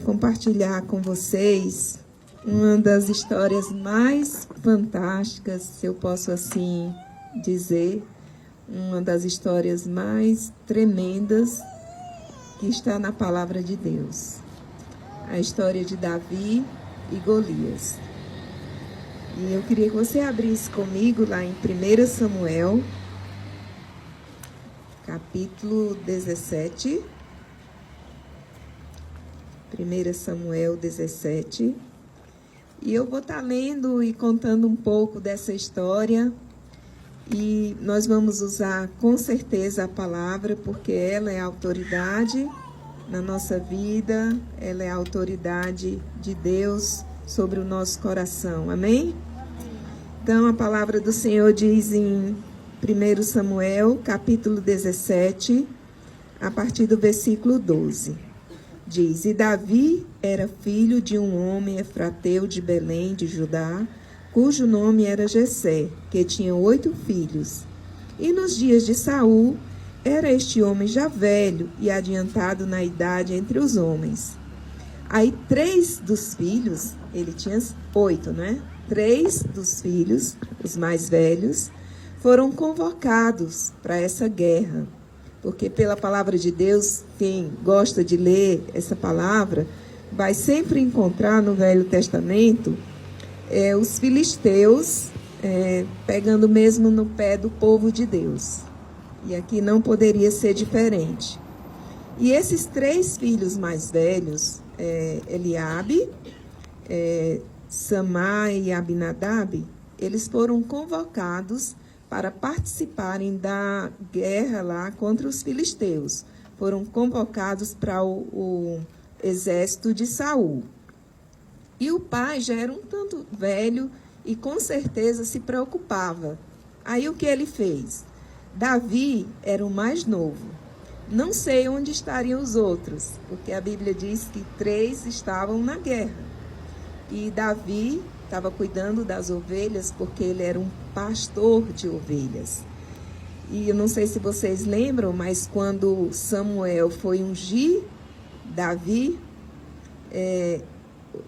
compartilhar com vocês uma das histórias mais fantásticas, se eu posso assim dizer, uma das histórias mais tremendas que está na palavra de Deus. A história de Davi e Golias. E eu queria que você abrisse comigo lá em 1 Samuel, capítulo 17. 1 Samuel 17. E eu vou estar lendo e contando um pouco dessa história. E nós vamos usar com certeza a palavra, porque ela é a autoridade na nossa vida, ela é a autoridade de Deus sobre o nosso coração. Amém? Então, a palavra do Senhor diz em 1 Samuel, capítulo 17, a partir do versículo 12. Diz: E Davi era filho de um homem efrateu de Belém, de Judá, cujo nome era Jessé, que tinha 8 filhos. E nos dias de Saul, era este homem já velho e adiantado na idade entre os homens. Aí 3 dos filhos, ele tinha 8, né? 3 dos filhos, os mais velhos, foram convocados para essa guerra. Porque pela palavra de Deus, quem gosta de ler essa palavra, vai sempre encontrar no Velho Testamento os filisteus pegando mesmo no pé do povo de Deus. E aqui não poderia ser diferente. E esses 3 filhos mais velhos, Eliabe, Samá e Abinadab, eles foram convocados para participarem da guerra lá contra os filisteus. Foram convocados para o exército de Saul. E o pai já era um tanto velho e com certeza se preocupava. Aí o que ele fez? Davi era o mais novo. Não sei onde estariam os outros, porque a Bíblia diz que 3 estavam na guerra. E Davi estava cuidando das ovelhas, porque ele era um pastor de ovelhas. E eu não sei se vocês lembram, mas quando Samuel foi ungir Davi,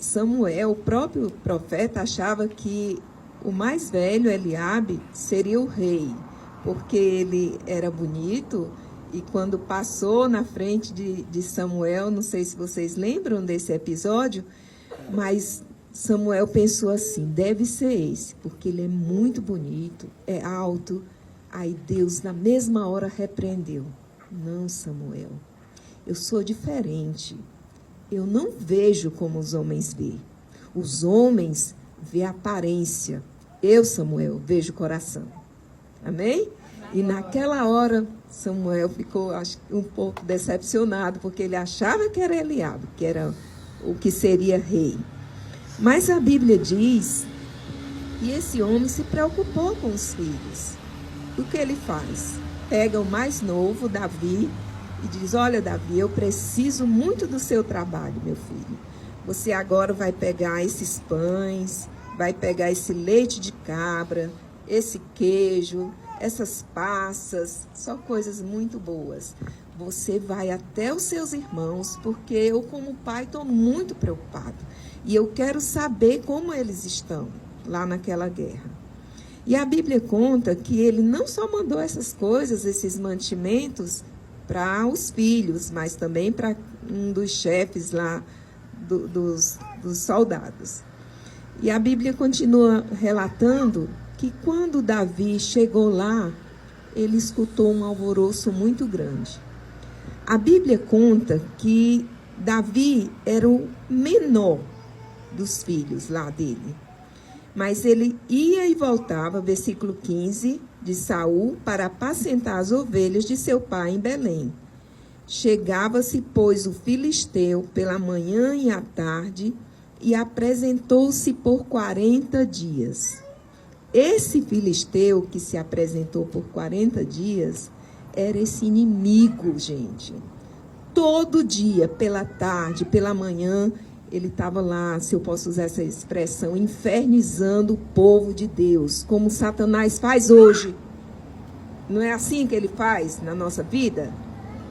Samuel, o próprio profeta, achava que o mais velho, Eliabe, seria o rei, porque ele era bonito. E quando passou na frente de Samuel, não sei se vocês lembram desse episódio, mas Samuel pensou assim: deve ser esse, porque ele é muito bonito, é alto. Aí Deus, na mesma hora, repreendeu: não, Samuel, eu sou diferente. Eu não vejo como os homens veem. Os homens veem a aparência. Eu, Samuel, vejo o coração. Amém? E naquela hora, Samuel ficou um pouco decepcionado, porque ele achava que era Eliabe, que era o que seria rei. Mas a Bíblia diz que esse homem se preocupou com os filhos. O que ele faz? Pega o mais novo, Davi, e diz: olha, Davi, eu preciso muito do seu trabalho, meu filho. Você agora vai pegar esses pães, vai pegar esse leite de cabra, esse queijo, essas passas, só coisas muito boas. Você vai até os seus irmãos, porque eu, como pai, estou muito preocupado. E eu quero saber como eles estão lá naquela guerra. E a Bíblia conta que ele não só mandou essas coisas, esses mantimentos, para os filhos, mas também para um dos chefes lá dos soldados. E a Bíblia continua relatando que quando Davi chegou lá, ele escutou um alvoroço muito grande. A Bíblia conta que Davi era o menor dos filhos lá dele. Mas ele ia e voltava, versículo 15, de Saul, para apacentar as ovelhas de seu pai em Belém. Chegava-se, pois, o filisteu pela manhã e à tarde, e apresentou-se por 40 dias. Esse filisteu que se apresentou por 40 dias era esse inimigo, gente. Todo dia, pela tarde, pela manhã, ele estava lá, se eu posso usar essa expressão, infernizando o povo de Deus, como Satanás faz hoje. Não é assim que ele faz na nossa vida?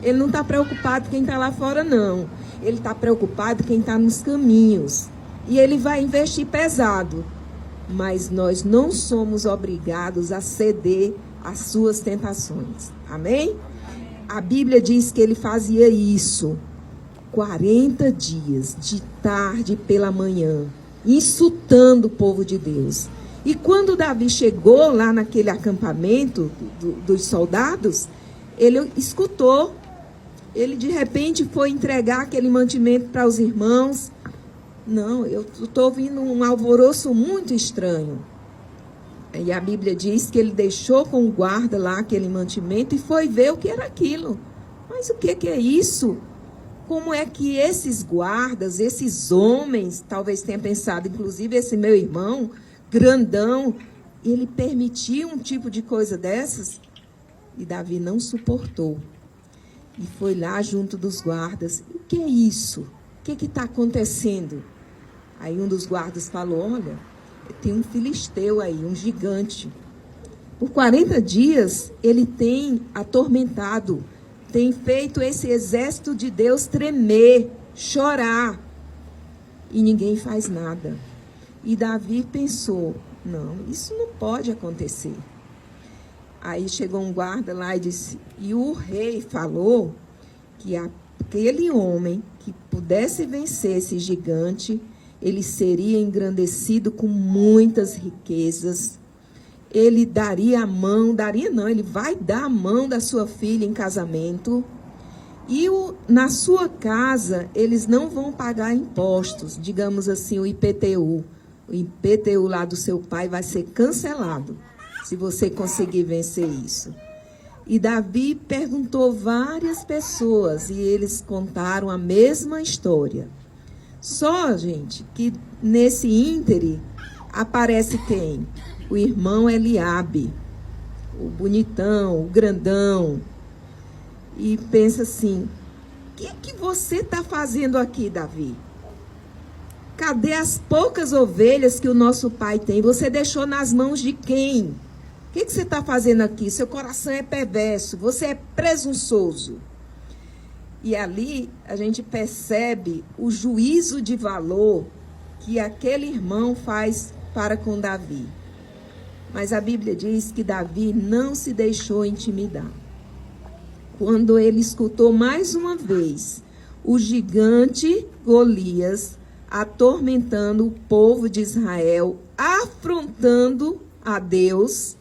Ele não está preocupado quem está lá fora, não. Ele está preocupado quem está nos caminhos. E ele vai investir pesado. Mas nós não somos obrigados a ceder às suas tentações. Amém? A Bíblia diz que ele fazia isso 40 dias, de tarde pela manhã, insultando o povo de Deus. E quando Davi chegou lá naquele acampamento dos soldados, ele escutou. Ele de repente foi entregar aquele mantimento para os irmãos. Não, eu estou ouvindo um alvoroço muito estranho. E a Bíblia diz que ele deixou com o guarda lá aquele mantimento e foi ver o que era aquilo. Mas o que é isso? Como é que esses guardas, esses homens, talvez tenha pensado, inclusive esse meu irmão, grandão, ele permitiu um tipo de coisa dessas? E Davi não suportou. E foi lá junto dos guardas. O que é isso? O que está acontecendo? Aí um dos guardas falou, olha, tem um filisteu aí, um gigante. Por 40 dias ele tem atormentado, tem feito esse exército de Deus tremer, chorar. E ninguém faz nada. E Davi pensou, não, isso não pode acontecer. Aí chegou um guarda lá e disse, e o rei falou que aquele homem que pudesse vencer esse gigante, ele seria engrandecido com muitas riquezas. Ele daria a mão, ele vai dar a mão da sua filha em casamento. E na sua casa, eles não vão pagar impostos, digamos assim, o IPTU. O IPTU lá do seu pai vai ser cancelado, se você conseguir vencer isso. E Davi perguntou várias pessoas, e eles contaram a mesma história. Só, gente, que nesse íntere aparece quem? O irmão Eliabe, o bonitão, o grandão. E pensa assim, o que você está fazendo aqui, Davi? Cadê as poucas ovelhas que o nosso pai tem? Você deixou nas mãos de quem? O que você está fazendo aqui? Seu coração é perverso, você é presunçoso. E ali a gente percebe o juízo de valor que aquele irmão faz para com Davi. Mas a Bíblia diz que Davi não se deixou intimidar. Quando ele escutou mais uma vez o gigante Golias atormentando o povo de Israel, afrontando a Deus.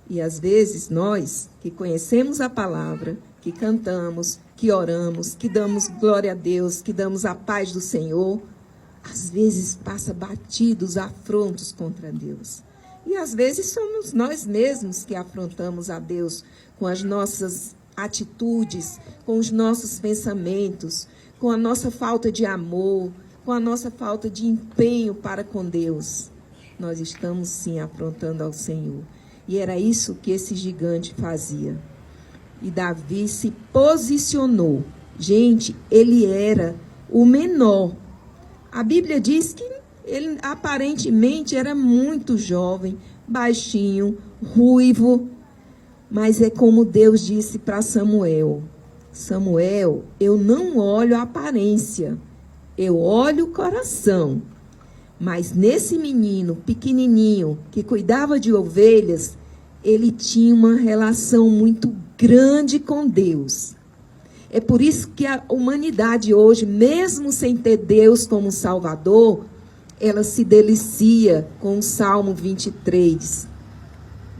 E às vezes nós que conhecemos a palavra, que cantamos, que oramos, que damos glória a Deus, que damos a paz do Senhor, às vezes passa batidos, afrontos contra Deus. E às vezes somos nós mesmos que afrontamos a Deus com as nossas atitudes, com os nossos pensamentos, com a nossa falta de amor, com a nossa falta de empenho para com Deus. Nós estamos sim afrontando ao Senhor. E era isso que esse gigante fazia. E Davi se posicionou. Gente, ele era o menor. A Bíblia diz que ele aparentemente era muito jovem, baixinho, ruivo. Mas é como Deus disse para Samuel. Samuel, eu não olho a aparência, eu olho o coração. Mas nesse menino pequenininho que cuidava de ovelhas, ele tinha uma relação muito grande com Deus. É por isso que a humanidade hoje, mesmo sem ter Deus como Salvador, ela se delicia com o Salmo 23.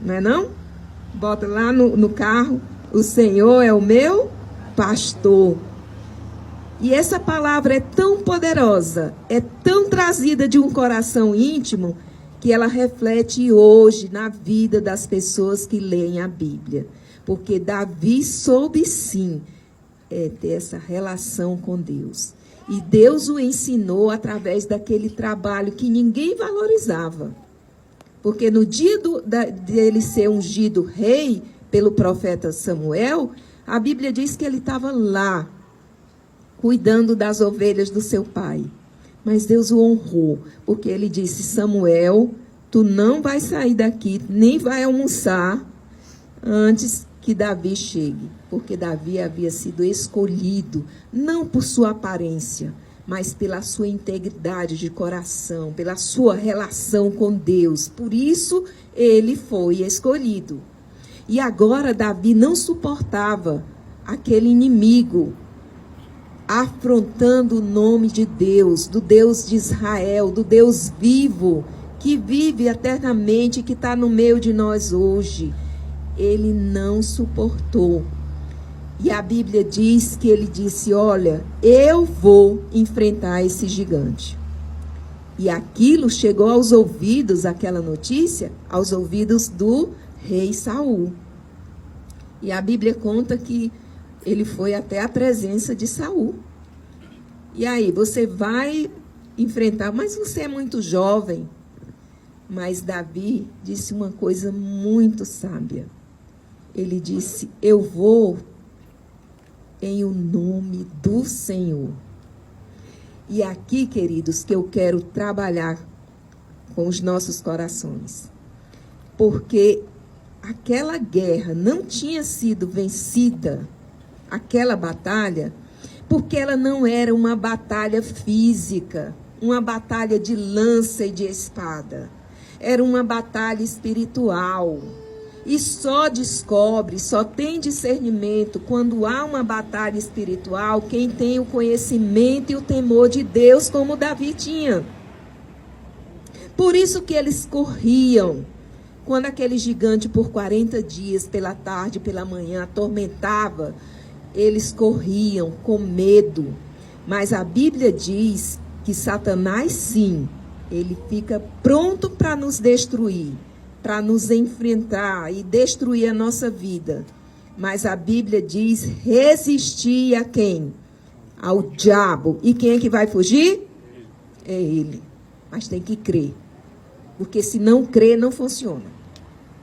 Não é não? Bota lá no carro, o Senhor é o meu pastor. E essa palavra é tão poderosa, é tão trazida de um coração íntimo, que ela reflete hoje na vida das pessoas que leem a Bíblia. Porque Davi soube sim ter essa relação com Deus. E Deus o ensinou através daquele trabalho que ninguém valorizava. Porque no dia dele ser ungido rei pelo profeta Samuel, a Bíblia diz que ele estava lá, cuidando das ovelhas do seu pai. Mas Deus o honrou, porque ele disse, Samuel, tu não vai sair daqui, nem vai almoçar, antes que Davi chegue, porque Davi havia sido escolhido, não por sua aparência, mas pela sua integridade de coração, pela sua relação com Deus. Por isso, ele foi escolhido. E agora Davi não suportava aquele inimigo afrontando o nome de Deus, do Deus de Israel, do Deus vivo, que vive eternamente, que está no meio de nós hoje. Ele não suportou. E a Bíblia diz que ele disse: olha, eu vou enfrentar esse gigante. E aquilo chegou aos ouvidos, aquela notícia, aos ouvidos do rei Saul. E a Bíblia conta que ele foi até a presença de Saul. E aí, você vai enfrentar, mas você é muito jovem. Mas Davi disse uma coisa muito sábia. Ele disse: eu vou em o nome do Senhor. E aqui, queridos, que eu quero trabalhar com os nossos corações. Porque aquela guerra não tinha sido vencida, aquela batalha, porque ela não era uma batalha física, uma batalha de lança e de espada. Era uma batalha espiritual. E só descobre, só tem discernimento quando há uma batalha espiritual quem tem o conhecimento e o temor de Deus, como Davi tinha. Por isso que eles corriam. Quando aquele gigante por 40 dias, pela tarde e pela manhã, atormentava, eles corriam com medo. Mas a Bíblia diz que Satanás, sim, ele fica pronto para nos destruir, para nos enfrentar e destruir a nossa vida. Mas a Bíblia diz: resistir a quem? Ao diabo. E quem é que vai fugir? É ele. Mas tem que crer. Porque se não crer, não funciona.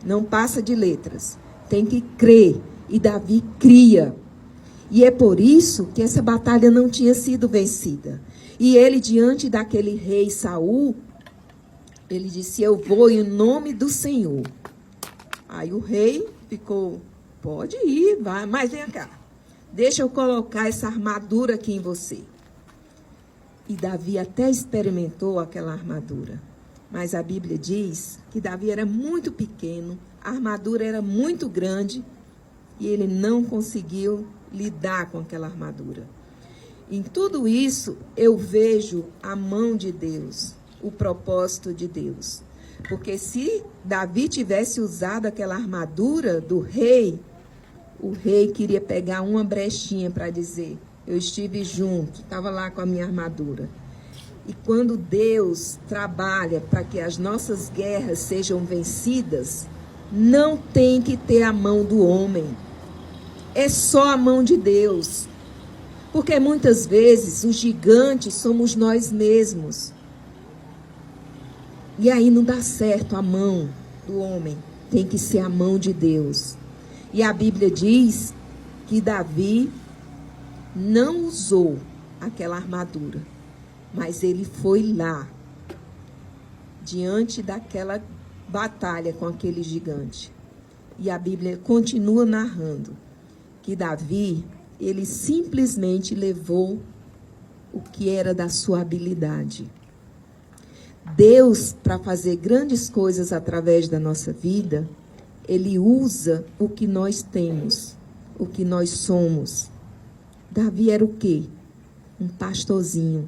Não passa de letras. Tem que crer. E Davi cria. E é por isso que essa batalha não tinha sido vencida. E ele, diante daquele rei Saul, ele disse: eu vou em nome do Senhor. Aí o rei ficou: pode ir, vai, mas vem cá. Deixa eu colocar essa armadura aqui em você. E Davi até experimentou aquela armadura. Mas a Bíblia diz que Davi era muito pequeno, a armadura era muito grande e ele não conseguiu lidar com aquela armadura. Em tudo isso, eu vejo a mão de Deus, o propósito de Deus. Porque se Davi tivesse usado aquela armadura do rei, o rei queria pegar uma brechinha para dizer: eu estive junto, estava lá com a minha armadura. E quando Deus trabalha para que as nossas guerras sejam vencidas, não tem que ter a mão do homem. É só a mão de Deus. Porque muitas vezes os gigantes somos nós mesmos. E aí não dá certo a mão do homem. Tem que ser a mão de Deus. E a Bíblia diz que Davi não usou aquela armadura. Mas ele foi lá, diante daquela batalha com aquele gigante. E a Bíblia continua narrando que Davi, ele simplesmente levou o que era da sua habilidade. Deus, para fazer grandes coisas através da nossa vida, ele usa o que nós temos, o que nós somos. Davi era o quê? Um pastorzinho.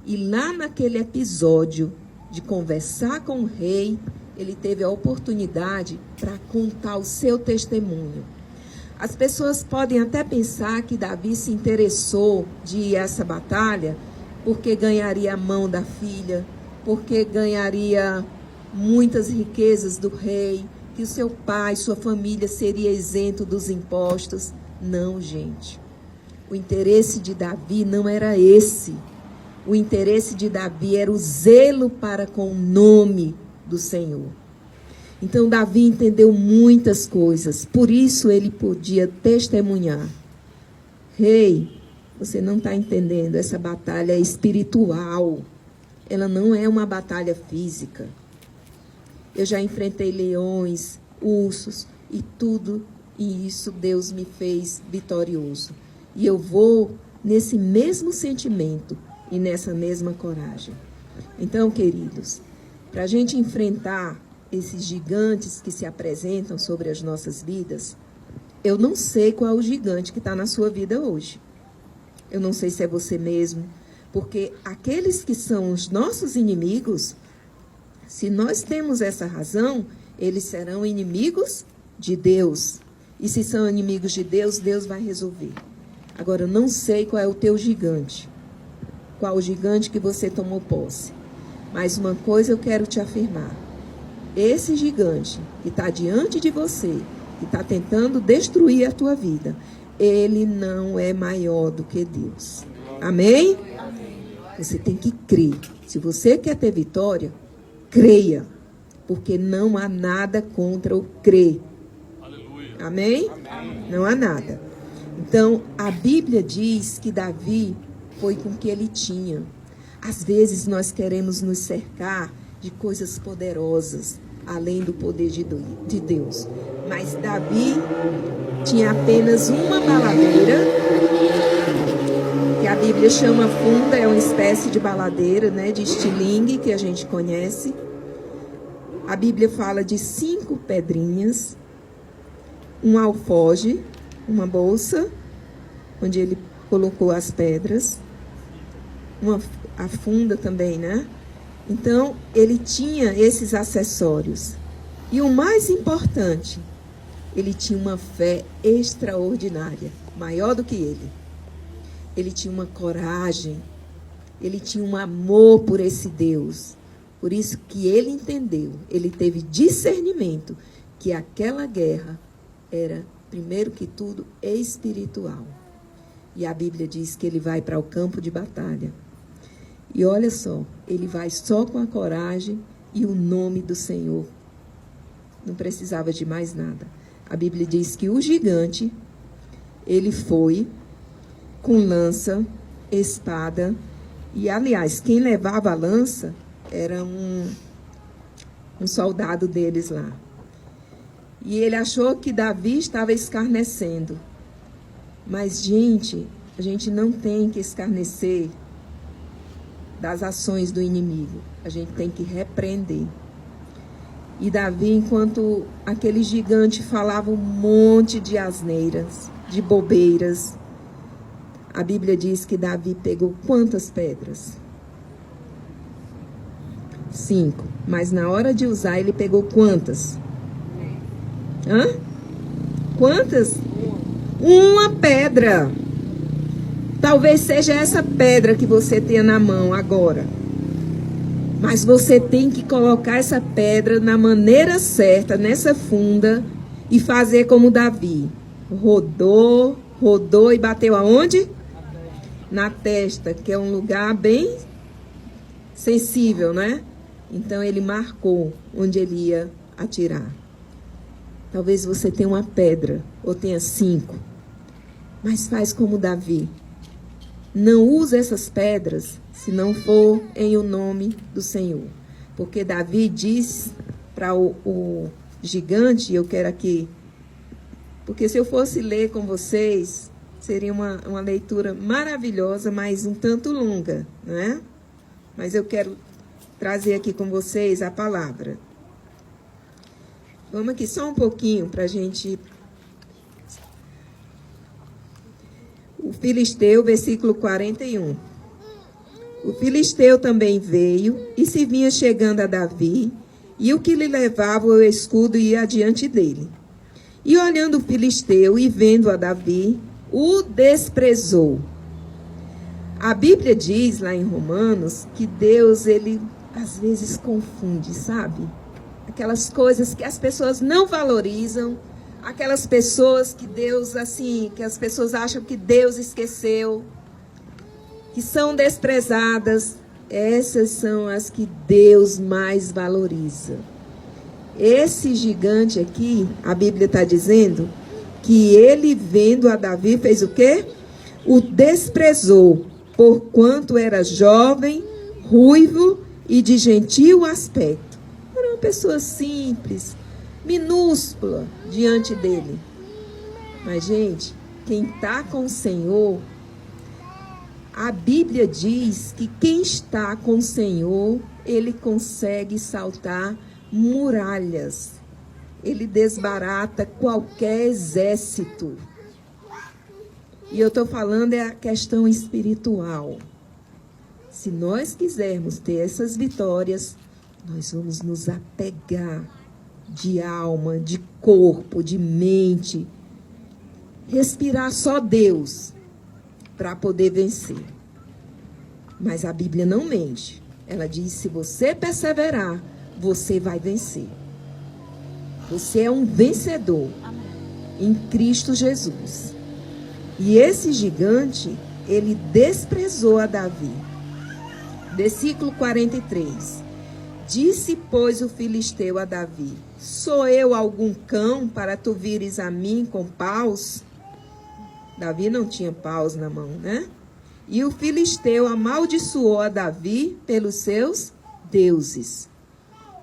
E lá naquele episódio de conversar com o rei, ele teve a oportunidade para contar o seu testemunho. As pessoas podem até pensar que Davi se interessou de ir a essa batalha porque ganharia a mão da filha, porque ganharia muitas riquezas do rei, que o seu pai, sua família seria isento dos impostos. Não, gente. O interesse de Davi não era esse. O interesse de Davi era o zelo para com o nome do Senhor. Então, Davi entendeu muitas coisas. Por isso, ele podia testemunhar. Rei, você não está entendendo. Essa batalha é espiritual. Ela não é uma batalha física. Eu já enfrentei leões, ursos e tudo e isso Deus me fez vitorioso. E eu vou nesse mesmo sentimento e nessa mesma coragem. Então, queridos, para a gente enfrentar esses gigantes que se apresentam sobre as nossas vidas, eu não sei qual é o gigante que está na sua vida hoje. Eu não sei se é você mesmo, porque aqueles que são os nossos inimigos, se nós temos essa razão, eles serão inimigos de Deus. E se são inimigos de Deus, Deus vai resolver. Agora, eu não sei qual é o teu gigante, qual o gigante que você tomou posse. Mas uma coisa eu quero te afirmar. Esse gigante que está diante de você, que está tentando destruir a tua vida, ele não é maior do que Deus. Amém? Você tem que crer. Se você quer ter vitória, creia. Porque não há nada contra o crer. Amém? Não há nada. Então, a Bíblia diz que Davi foi com o que ele tinha. Às vezes nós queremos nos cercar de coisas poderosas, além do poder de Deus. Mas Davi tinha apenas uma baladeira, que a Bíblia chama funda, é uma espécie de baladeira, né, de estilingue, que a gente conhece. A Bíblia fala de 5 pedrinhas, um alforje, uma bolsa, onde ele colocou as pedras, a funda também, né? Então, ele tinha esses acessórios. E o mais importante, ele tinha uma fé extraordinária, maior do que ele. Ele tinha uma coragem, ele tinha um amor por esse Deus. Por isso que ele entendeu, ele teve discernimento que aquela guerra era, primeiro que tudo, espiritual. E a Bíblia diz que ele vai para o campo de batalha. E olha só, ele vai só com a coragem e o nome do Senhor. Não precisava de mais nada. A Bíblia diz que o gigante, ele foi com lança, espada, e aliás, quem levava a lança era um soldado deles lá. E ele achou que Davi estava escarnecendo. Mas, gente, a gente não tem que escarnecer das ações do inimigo. A gente tem que repreender. E Davi, enquanto aquele gigante falava um monte de asneiras, de bobeiras, a Bíblia diz que Davi pegou quantas pedras? 5. Mas na hora de usar, ele pegou quantas? Quantas? Uma pedra. Talvez seja essa pedra que você tenha na mão agora. Mas você tem que colocar essa pedra na maneira certa, nessa funda, e fazer como Davi. Rodou e bateu aonde? Na testa, que é um lugar bem sensível, né? Então ele marcou onde ele ia atirar. Talvez você tenha uma pedra, ou tenha 5. Mas faz como Davi. Não use essas pedras se não for em o nome do Senhor. Porque Davi diz para o gigante, eu quero aqui, porque se eu fosse ler com vocês, seria uma leitura maravilhosa, mas um tanto longa, não é? Mas eu quero trazer aqui com vocês a palavra. Vamos aqui só um pouquinho para a gente... O Filisteu, versículo 41. O Filisteu também veio e se vinha chegando a Davi, e o que lhe levava o escudo ia adiante dele. E olhando o Filisteu e vendo a Davi, o desprezou. A Bíblia diz lá em Romanos que Deus, ele às vezes confunde, sabe? Aquelas coisas que as pessoas não valorizam, aquelas pessoas que Deus, assim, que as pessoas acham que Deus esqueceu, que são desprezadas, essas são as que Deus mais valoriza. Esse gigante aqui, a Bíblia está dizendo que ele, vendo a Davi, fez o quê? O desprezou, porquanto era jovem, ruivo e de gentil aspecto. Era uma pessoa simples, minúscula diante dele. Mas, gente, quem está com o Senhor, a Bíblia diz que quem está com o Senhor, ele consegue saltar muralhas. Ele desbarata qualquer exército. E eu estou falando é a questão espiritual. Se nós quisermos ter essas vitórias, nós vamos nos apegar de alma, de corpo, de mente. Respirar só Deus para poder vencer. Mas a Bíblia não mente. Ela diz, se você perseverar, você vai vencer. Você é um vencedor em Cristo Jesus. E esse gigante, ele desprezou a Davi. Versículo 43. Disse, pois, o filisteu a Davi, sou eu algum cão para tu vires a mim com paus? Davi não tinha paus na mão, né? E o filisteu amaldiçoou a Davi pelos seus deuses.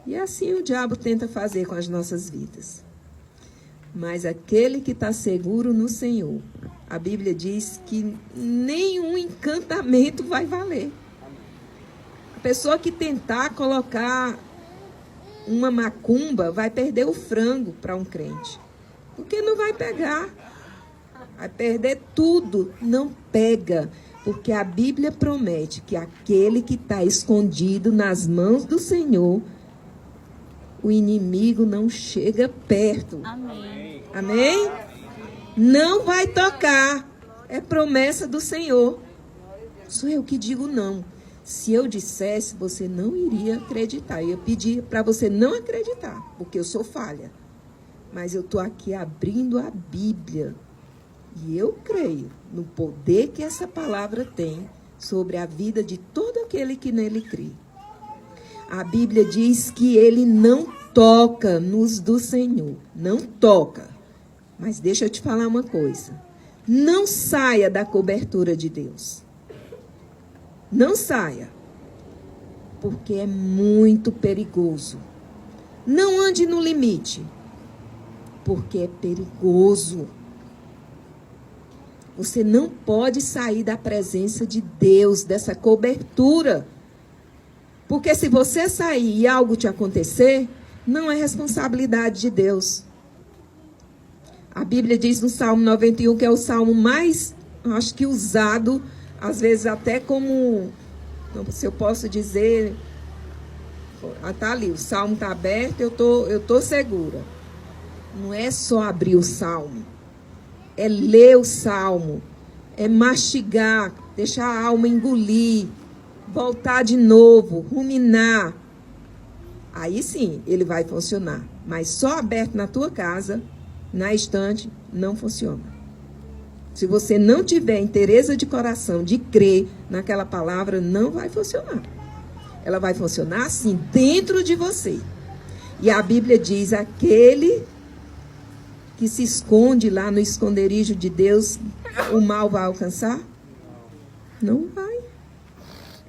E assim o diabo tenta fazer com as nossas vidas. Mas aquele que está seguro no Senhor, a Bíblia diz que nenhum encantamento vai valer. A pessoa que tentar colocar uma macumba vai perder o frango para um crente. Porque não vai pegar. Vai perder tudo. Não pega. Porque a Bíblia promete que aquele que está escondido nas mãos do Senhor, o inimigo não chega perto. Amém. Amém? Não vai tocar. É promessa do Senhor. Sou eu que digo não. Se eu dissesse, você não iria acreditar. Eu ia pedir para você não acreditar, porque eu sou falha. Mas eu estou aqui abrindo a Bíblia. E eu creio no poder que essa palavra tem sobre a vida de todo aquele que nele crê. A Bíblia diz que ele não toca nos do Senhor. Não toca. Mas deixa eu te falar uma coisa. Não saia da cobertura de Deus. Não saia. Porque é muito perigoso. Não ande no limite. Porque é perigoso. Você não pode sair da presença de Deus, dessa cobertura. Porque se você sair e algo te acontecer, não é responsabilidade de Deus. A Bíblia diz no Salmo 91, que é o salmo mais, acho que usado, às vezes até como, se eu posso dizer, tá ali, o salmo está aberto, eu tô segura. Não é só abrir o salmo, é ler o salmo, é mastigar, deixar a alma engolir, voltar de novo, ruminar. Aí sim, ele vai funcionar. Mas só aberto na tua casa, na estante, não funciona. Se você não tiver inteireza de coração, de crer naquela palavra, não vai funcionar. Ela vai funcionar assim, dentro de você. E a Bíblia diz, aquele que se esconde lá no esconderijo de Deus, o mal vai alcançar? Não vai.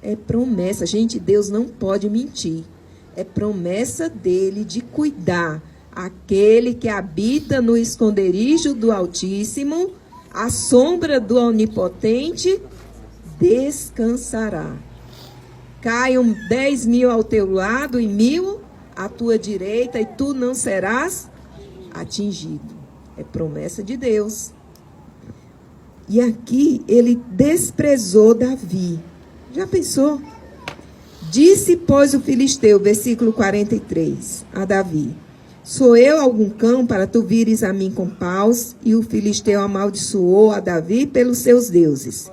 É promessa. Gente, Deus não pode mentir. É promessa dele de cuidar. Aquele que habita no esconderijo do Altíssimo, à sombra do Onipotente, descansará. Caiam 10.000 ao teu lado e 1.000 à tua direita, e tu não serás atingido. É promessa de Deus. E aqui ele desprezou Davi. Já pensou? Disse, pois, o filisteu, versículo 43, a Davi, sou eu algum cão para tu vires a mim com paus? E o filisteu amaldiçoou a Davi pelos seus deuses.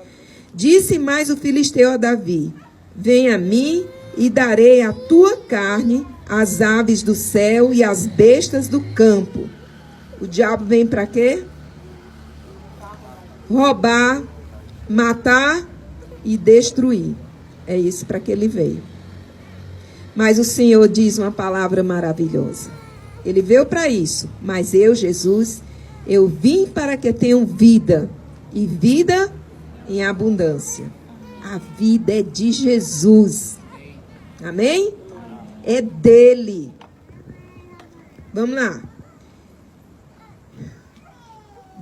Disse mais o filisteu a Davi, vem a mim e darei a tua carne às aves do céu e às bestas do campo. O diabo vem para quê? Roubar, matar e destruir. É isso para que ele veio. Mas o Senhor diz uma palavra maravilhosa. Ele veio para isso. Mas eu, Jesus, eu vim para que tenham vida. E vida em abundância. A vida é de Jesus. Amém? É dele. Vamos lá.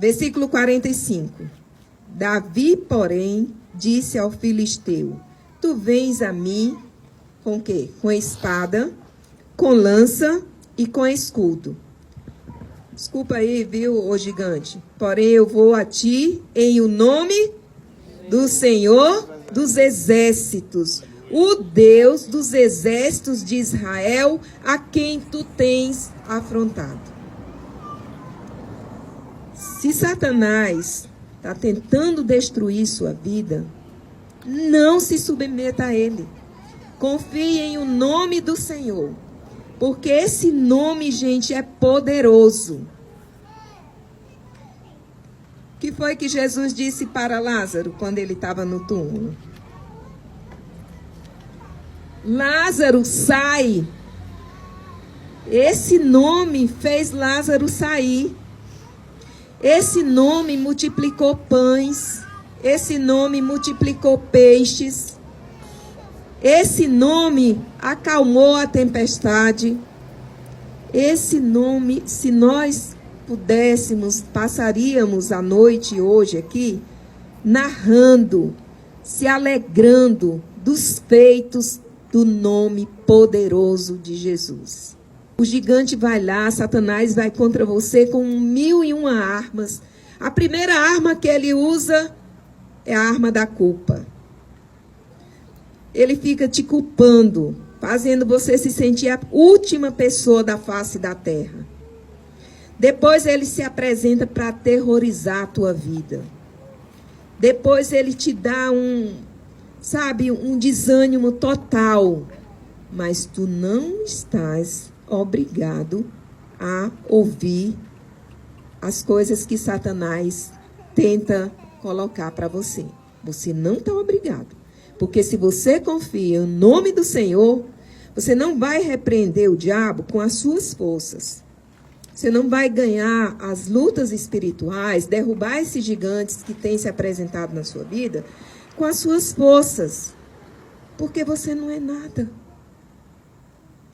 Versículo 45. Davi, porém, disse ao filisteu: tu vens a mim com o quê? Com espada, com lança e com escudo. Desculpa aí, viu, ô gigante? Porém, eu vou a ti em o nome do Senhor dos exércitos, o Deus dos exércitos de Israel, a quem tu tens afrontado. Se Satanás está tentando destruir sua vida, não se submeta a ele. Confie em o nome do Senhor. Porque esse nome, gente, é poderoso. O que foi que Jesus disse para Lázaro quando ele estava no túmulo? Lázaro, sai. Esse nome fez Lázaro sair. Esse nome multiplicou pães. Esse nome multiplicou peixes. Esse nome acalmou a tempestade. Esse nome, se nós pudéssemos, passaríamos a noite hoje aqui, narrando, se alegrando dos feitos do nome poderoso de Jesus. O gigante vai lá, Satanás vai contra você com 1001 armas. A primeira arma que ele usa é a arma da culpa. Ele fica te culpando, fazendo você se sentir a última pessoa da face da terra. Depois ele se apresenta para aterrorizar a tua vida. Depois ele te dá um desânimo total. Mas tu não estás obrigado a ouvir as coisas que Satanás tenta colocar para você. Você não está obrigado. Porque se você confia no nome do Senhor, você não vai repreender o diabo com as suas forças. Você não vai ganhar as lutas espirituais, derrubar esses gigantes que têm se apresentado na sua vida com as suas forças. Porque você não é nada.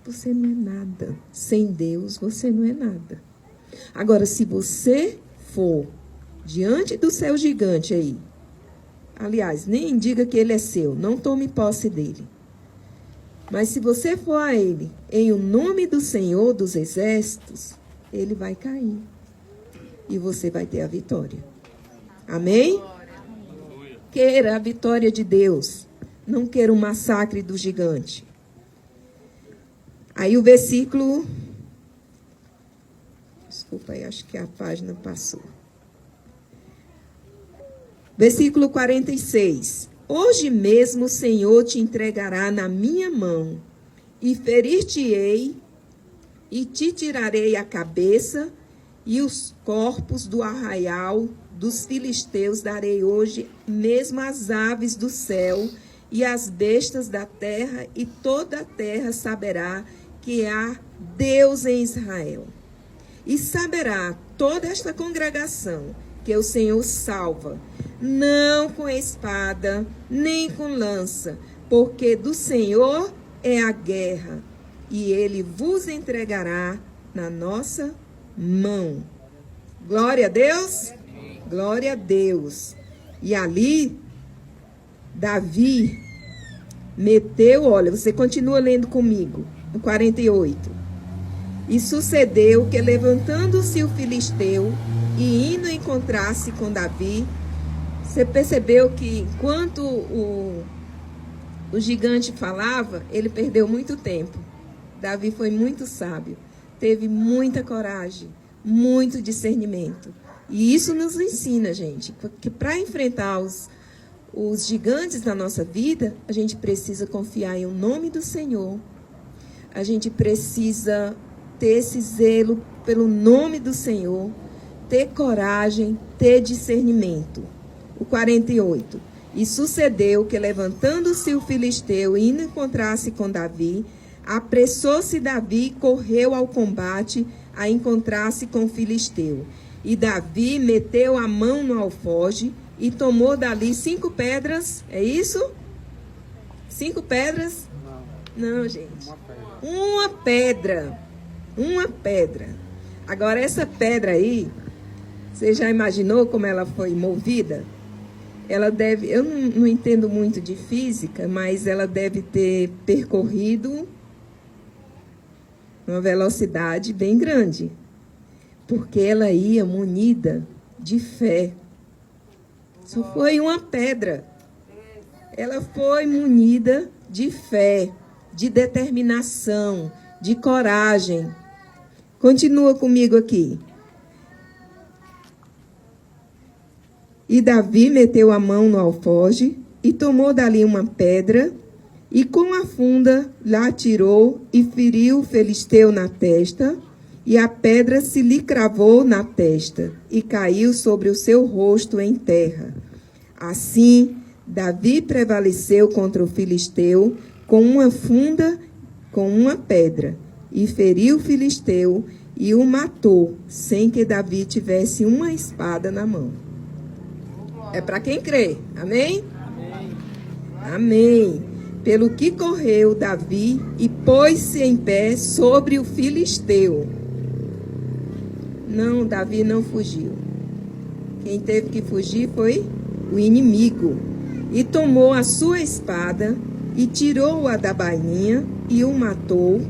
Você não é nada. Sem Deus, você não é nada. Agora, se você for diante do seu gigante aí, aliás, nem diga que ele é seu, não tome posse dele. Mas se você for a ele, em o nome do Senhor dos exércitos, ele vai cair. E você vai ter a vitória. Amém? Queira a vitória de Deus. Não queira o massacre do gigante. Aí o versículo... Desculpa aí, acho que a página passou. Versículo 46. Hoje mesmo o Senhor te entregará na minha mão, e ferir-te-ei, e te tirarei a cabeça, e os corpos do arraial dos filisteus darei hoje mesmo às aves do céu, e às bestas da terra, e toda a terra saberá que há Deus em Israel. E saberá toda esta congregação que o Senhor salva, não com espada, nem com lança, porque do Senhor é a guerra, e ele vos entregará na nossa mão. Glória a Deus? Glória a Deus. E ali, Davi meteu, olha, você continua lendo comigo, no 48. E sucedeu que, levantando-se o filisteu e indo encontrar-se com Davi, você percebeu que enquanto o gigante falava, ele perdeu muito tempo. Davi foi muito sábio, teve muita coragem, muito discernimento. E isso nos ensina, gente, que para enfrentar os gigantes da nossa vida, a gente precisa confiar em o nome do Senhor. A gente precisa ter esse zelo pelo nome do Senhor, ter coragem, ter discernimento. O 48. E sucedeu que, levantando-se o filisteu e indo encontrar-se com Davi, apressou-se Davi e correu ao combate a encontrar-se com o filisteu. E Davi meteu a mão no alforje e tomou dali 5 pedras. É isso? 5 pedras? Não, gente. Uma pedra. Uma pedra. Agora, essa pedra aí, Você já imaginou como ela foi movida? Ela deve, eu não entendo muito de física, mas ela deve ter percorrido uma velocidade bem grande, porque ela ia munida de fé. Só foi uma pedra. Ela foi munida de fé, de determinação, de coragem. Continua comigo aqui. E Davi meteu a mão no alforje e tomou dali uma pedra e com a funda lá atirou e feriu o filisteu na testa, e a pedra se lhe cravou na testa e caiu sobre o seu rosto em terra. Assim, Davi prevaleceu contra o filisteu com uma funda, com uma pedra, e feriu o filisteu e o matou, sem que Davi tivesse uma espada na mão. É para quem crê. Amém? Amém. Amém. Pelo que correu Davi e pôs-se em pé sobre o filisteu. Não, Davi não fugiu. Quem teve que fugir foi o inimigo. E tomou a sua espada e tirou-a da bainha e o matou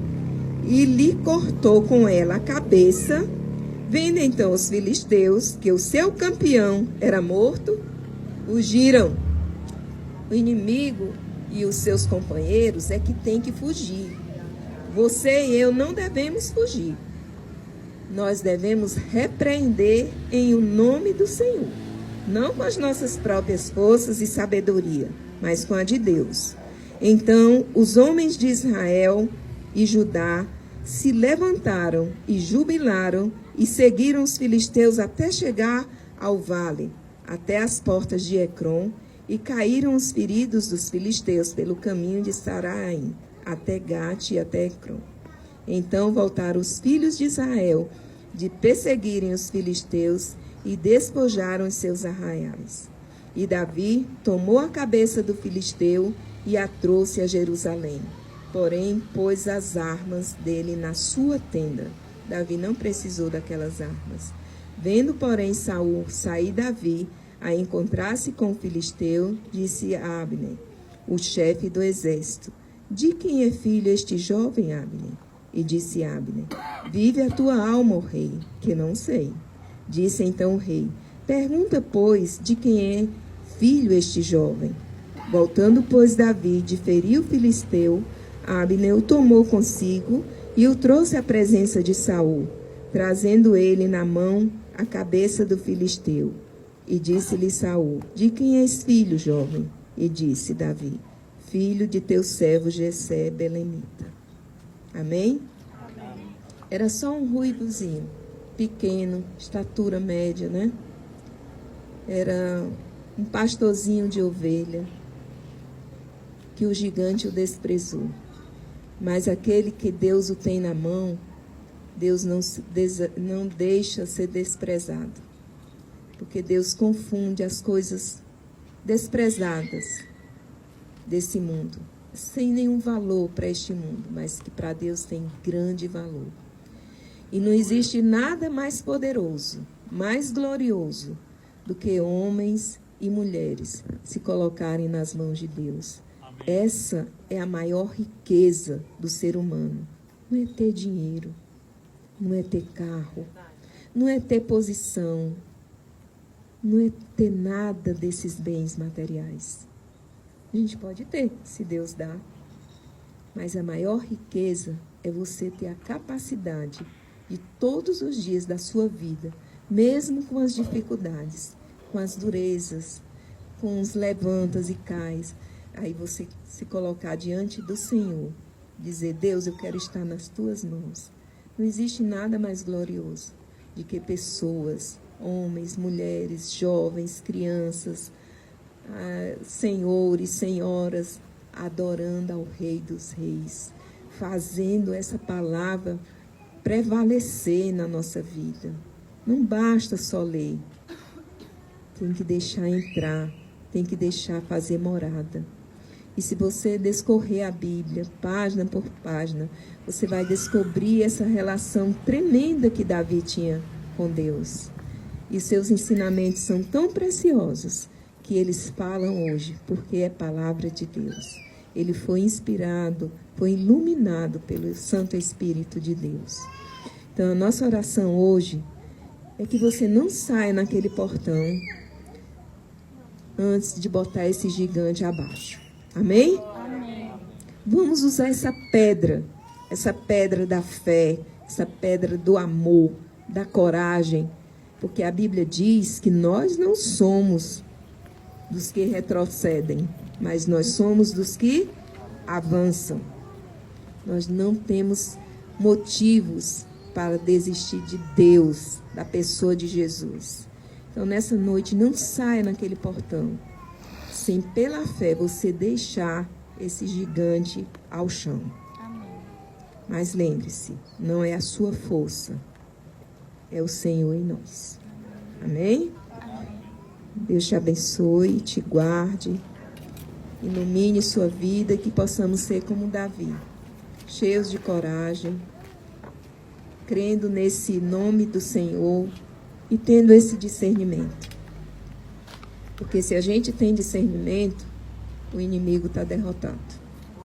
e lhe cortou com ela a cabeça. Vendo então os filisteus que o seu campeão era morto, fugiram. O inimigo e os seus companheiros é que tem que fugir. Você e eu não devemos fugir. Nós devemos repreender em o nome do Senhor. Não com as nossas próprias forças e sabedoria, mas com a de Deus. Então, os homens de Israel e Judá se levantaram e jubilaram e seguiram os filisteus até chegar ao vale, até as portas de Ecrom, e caíram os feridos dos filisteus pelo caminho de Saraim, até Gate e até Ecrom. Então voltaram os filhos de Israel de perseguirem os filisteus e despojaram os seus arraiais. E Davi tomou a cabeça do filisteu e a trouxe a Jerusalém. Porém, pôs as armas dele na sua tenda. Davi não precisou daquelas armas. Vendo, porém, Saul sair Davi a encontrar-se com o filisteu, disse a Abner, o chefe do exército: de quem é filho este jovem, Abner? E disse Abner: vive a tua alma, ó rei, que não sei. Disse então o rei: pergunta, pois, de quem é filho este jovem. Voltando, pois, Davi de ferir o filisteu, Abner o tomou consigo e o trouxe à presença de Saul, trazendo ele na mão a cabeça do filisteu. E disse-lhe Saul: de quem és filho, jovem? E disse Davi: filho de teu servo Jessé belemita. Amém? Amém? Era só um ruivozinho, pequeno, estatura média, né? Era um pastorzinho de ovelha, que o gigante o desprezou. Mas aquele que Deus o tem na mão, Deus não deixa ser desprezado. Porque Deus confunde as coisas desprezadas desse mundo, sem nenhum valor para este mundo, mas que para Deus tem grande valor. E não existe nada mais poderoso, mais glorioso, do que homens e mulheres se colocarem nas mãos de Deus. Amém. Essa é a maior riqueza do ser humano. Não é ter dinheiro, não é ter carro, não é ter posição, não é ter nada desses bens materiais. A gente pode ter, se Deus dá. Mas a maior riqueza é você ter a capacidade de todos os dias da sua vida, mesmo com as dificuldades, com as durezas, com os levantas e cais, aí você se colocar diante do Senhor, dizer: Deus, eu quero estar nas tuas mãos. Não existe nada mais glorioso de que pessoas, homens, mulheres, jovens, crianças, senhores, senhoras, adorando ao Rei dos Reis, fazendo essa palavra prevalecer na nossa vida. Não basta só ler, tem que deixar entrar, tem que deixar fazer morada. E se você descorrer a Bíblia, página por página, você vai descobrir essa relação tremenda que Davi tinha com Deus. E seus ensinamentos são tão preciosos que eles falam hoje, porque é palavra de Deus. Ele foi inspirado, foi iluminado pelo Santo Espírito de Deus. Então, a nossa oração hoje é que você não saia naquele portão antes de botar esse gigante abaixo. Amém? Amém. Vamos usar essa pedra da fé, essa pedra do amor, da coragem, porque a Bíblia diz que nós não somos dos que retrocedem, mas nós somos dos que avançam. Nós não temos motivos para desistir de Deus, da pessoa de Jesus. Então, nessa noite, não saia naquele portão, sem pela fé você deixar esse gigante ao chão. Amém. Mas lembre-se, não é a sua força, é o Senhor em nós. Amém? Amém. Deus te abençoe, te guarde, ilumine sua vida e que possamos ser como Davi, cheios de coragem, crendo nesse nome do Senhor e tendo esse discernimento. Porque se a gente tem discernimento, o inimigo está derrotado.